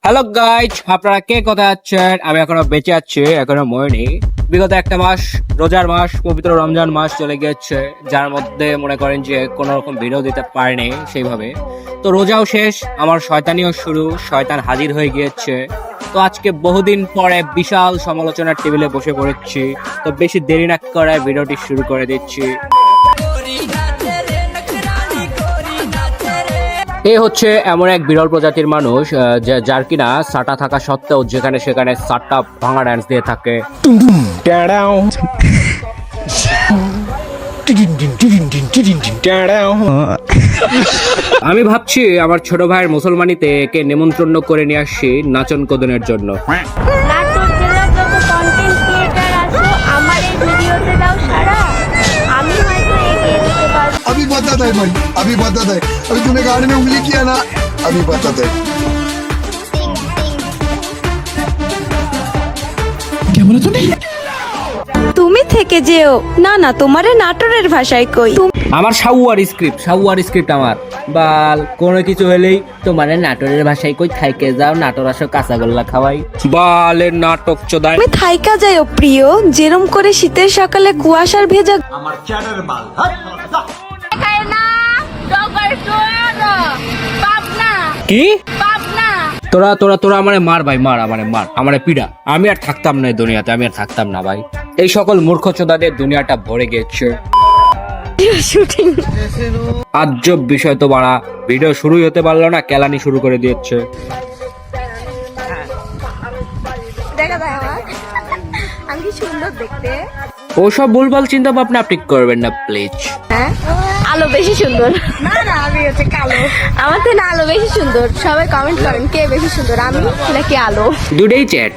Hello guys, আপনারা কে কোথায় আছেন? আমি এখনো বেঁচে আছি, এখনো মরিনি। বিগত একটা মাস, রোজার মাস, পবিত্র রমজান মাস চলে গিয়েছে, যার মধ্যে মনে করেন যে কোনো রকম ভিডিও দিতে পারিনি সেইভাবে। তো রোজাও শেষ, আমার শয়তানিও শুরু, শয়তান হাজির হয়ে গিয়েছে। তো আজকে বহুদিন পরে বিশাল সমালোচনার টেবিলে বসে পড়েছি। তো বেশি দেরি না করে ভিডিওটি শুরু করে দিচ্ছি। এ হচ্ছে এমন এক বিরল প্রজাতির মানুষ যার কিনা সাটা থাকা সত্ত্বেও যেখানে সেখানে সাটটা ভাঙা ড্যান্স দিয়ে থাকে। আমি ভাবছি আমার ছোট ভাইয়ের মুসলমানিতে একে নিমন্ত্রণ করে নিয়ে আসছি নাচন কদনের জন্য। নাটোর জেলার যত কন্টেন্ট ক্রিয়েটার আছো আমার এই ভিডিওতে দাও সারা, আমি হয়তো এগিয়ে যেতে পারবো। अभी बताता है भाई, अभी बताता है। अभी तूने गाड़ी में उंगली किया ना, अभी बताता है। তুমি থেকে যেও না না, তোমারে নাটোরের ভাষায় কই। আমার সাউয়ার স্ক্রিপ্ট আমার বাল কোনো কিছু হলেই তোমার নাটোরের ভাষায় কই থাইকে যাও, নাটোর আসো কাঁচাগোল্লা খাওয়াই বালের নাটক চোদাই। তুমি থাইকা যাও প্রিয়, যেরম করে শীতের সকালে কুয়াশার ভেজা খায় না জগর সোনা পাবনা কি পাবনা। তোরা তোরা তোরা আমারে মার ভাই, মার আমারে পিড়া। আমি আর থাকতাম না এই দুনিয়াতে, আমি আর থাকতাম না ভাই। এই সকল মূর্খ চোদাদের দুনিয়াটা ভরে গেছে। শুটিং। আজব বিষয় তো বাড়া, ভিডিও শুরুই হতে পারলো না, কেলানি শুরু করে দিয়েছে। দেখা যায় আমার আমি কি সুন্দর দেখতে। ওসব ভুলভাল চিন্তা ভাবনা আপনি করবেন না প্লিজ। হ্যাঁ আলো বেশি সুন্দর। না না আমি হচ্ছে কালো। আমার থেকে আলো বেশি সুন্দর। সবাই কমেন্ট করেন কে বেশি সুন্দর, আমি নাকি আলো। দুটোই চ্যাট।